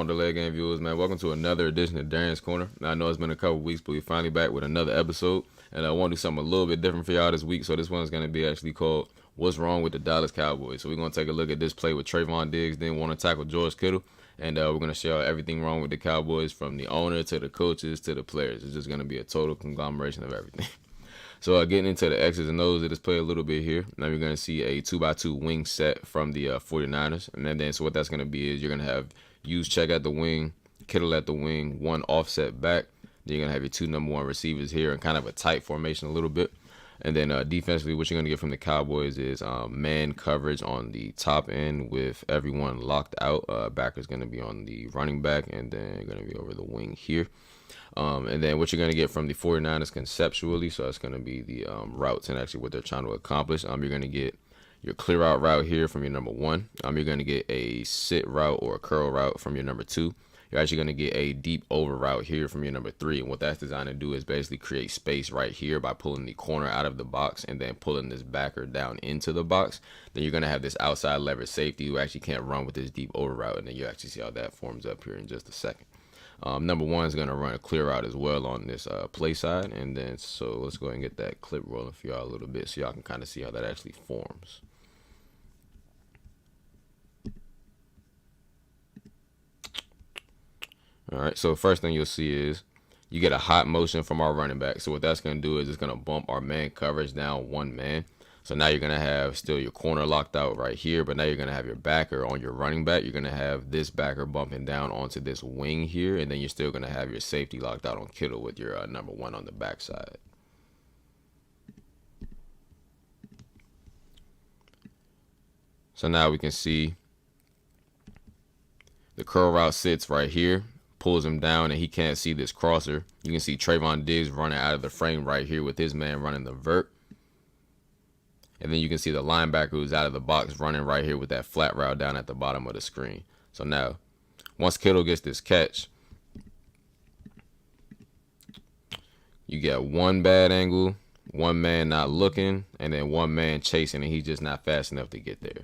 the Leg Game viewers, man? Welcome to another edition of Darrian's Corner. Now, I know it's been a couple weeks, but we're finally back with another episode. And I want to do something a little bit different for y'all this week. So this one's going to be actually called What's Wrong with the Dallas Cowboys. So we're going to take a look at this play with Trayvon Diggs, then want to tackle George Kittle. And we're going to show everything wrong with the Cowboys, from the owner to the coaches to the players. It's just going to be a total conglomeration of everything. So getting into the X's and O's of this play a little bit here. Now you're going to see a 2x2 wing set from the 49ers. And then so what that's going to be is you're going to have use check at the wing, Kittle at the wing, one offset back. Then you're going to have your two number one receivers here in kind of a tight formation a little bit. And then defensively, what you're going to get from the Cowboys is man coverage on the top end with everyone locked out. Backer's going to be on the running back, and then you're going to be over the wing here. And then what you're going to get from the 49ers conceptually, so that's going to be the routes and actually what they're trying to accomplish. You're going to get your clear out route here from your number one. You're going to get a sit route or a curl route from your number two. You're actually going to get a deep over route here from your number three. And what that's designed to do is basically create space right here by pulling the corner out of the box and then pulling this backer down into the box. Then you're going to have this outside leverage safety who actually can't run with this deep over route. And then you actually see how that forms up here in just a second. Number one is going to run a clear route as well on this play side. And then so let's go ahead and get that clip rolling for y'all a little bit so y'all can kind of see how that actually forms. All right, so first thing you'll see is you get a hot motion from our running back. So what that's going to do is it's going to bump our man coverage down one man. So now you're going to have still your corner locked out right here, but now you're going to have your backer on your running back. You're going to have this backer bumping down onto this wing here, and then you're still going to have your safety locked out on Kittle with your number one on the backside. So now we can see the curl route sits right here, pulls him down, and he can't see this crosser. You can see Trayvon Diggs running out of the frame right here with his man running the vert. And then you can see the linebacker who's out of the box running right here with that flat route down at the bottom of the screen. So now, once Kittle gets this catch, you get one bad angle, one man not looking, and then one man chasing, and he's just not fast enough to get there.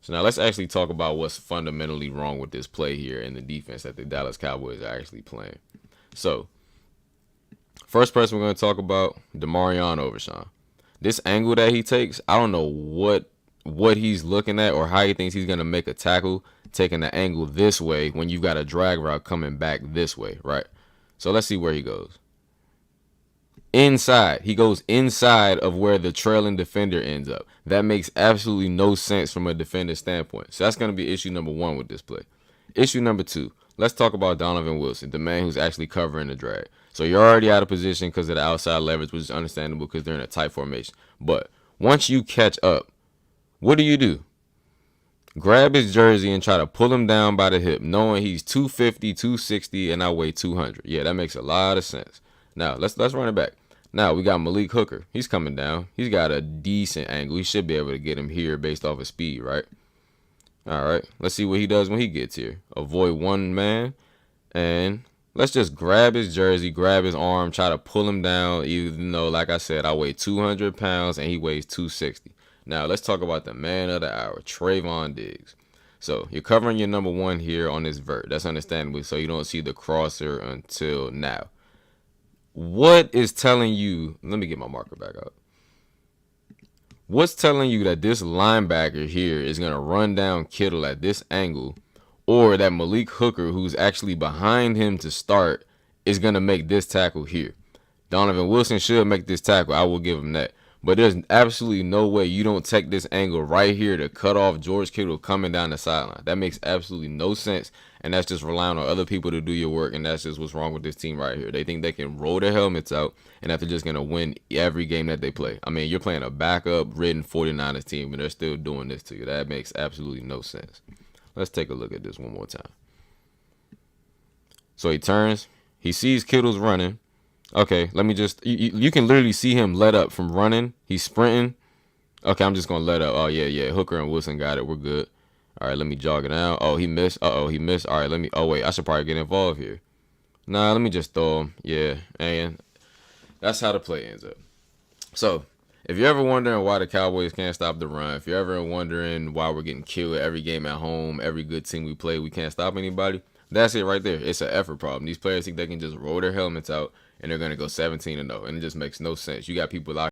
So now let's actually talk about what's fundamentally wrong with this play here in the defense that the Dallas Cowboys are actually playing. So, first person we're going to talk about, Demarion Overshown. This angle that he takes, I don't know what he's looking at or how he thinks he's going to make a tackle taking the angle this way when you've got a drag route coming back this way, right? So let's see where he goes. Inside. He goes inside of where the trailing defender ends up. That makes absolutely no sense from a defender standpoint. So that's going to be issue number one with this play. Issue number two. Let's talk about Donovan Wilson, the man who's actually covering the drag. So you're already out of position because of the outside leverage, which is understandable because they're in a tight formation. But once you catch up, what do? Grab his jersey and try to pull him down by the hip, knowing he's 250, 260, and I weigh 200. Yeah, that makes a lot of sense. Now, let's run it back. Now, we got Malik Hooker. He's coming down. He's got a decent angle. He should be able to get him here based off of speed, right? All right. Let's see what he does when he gets here. Avoid one man. And let's just grab his jersey, grab his arm, try to pull him down. Even though, like I said, I weigh 200 pounds and he weighs 260. Now, let's talk about the man of the hour, Trayvon Diggs. So, you're covering your number one here on this vert. That's understandable. So, you don't see the crosser until now. What is telling you, let me get my marker back out. What's telling you that this linebacker here is going to run down Kittle at this angle, or that Malik Hooker, who's actually behind him to start, is going to make this tackle here? Donovan Wilson should make this tackle. I will give him that. But there's absolutely no way you don't take this angle right here to cut off George Kittle coming down the sideline. That makes absolutely no sense. And that's just relying on other people to do your work. And that's just what's wrong with this team right here. They think they can roll their helmets out and that they're just going to win every game that they play. I mean, you're playing a backup-ridden 49ers team, and they're still doing this to you. That makes absolutely no sense. Let's take a look at this one more time. So he turns. He sees Kittle's running. Okay, let me just, you can literally see him let up from running. He's sprinting. Okay, I'm just going to let up. Oh, yeah. Hooker and Wilson got it. We're good. All right, let me jog it out. Oh, he missed. Uh-oh, he missed. All right, oh, wait, I should probably get involved here. Nah, let me just throw him. Yeah, and that's how the play ends up. So If you're ever wondering why the Cowboys can't stop the run, if you're ever wondering why we're getting killed every game at home, every good team we play, we can't stop anybody, that's it right there. It's an effort problem. These players think they can just roll their helmets out and they're going to go 17-0, and it just makes no sense. You got people out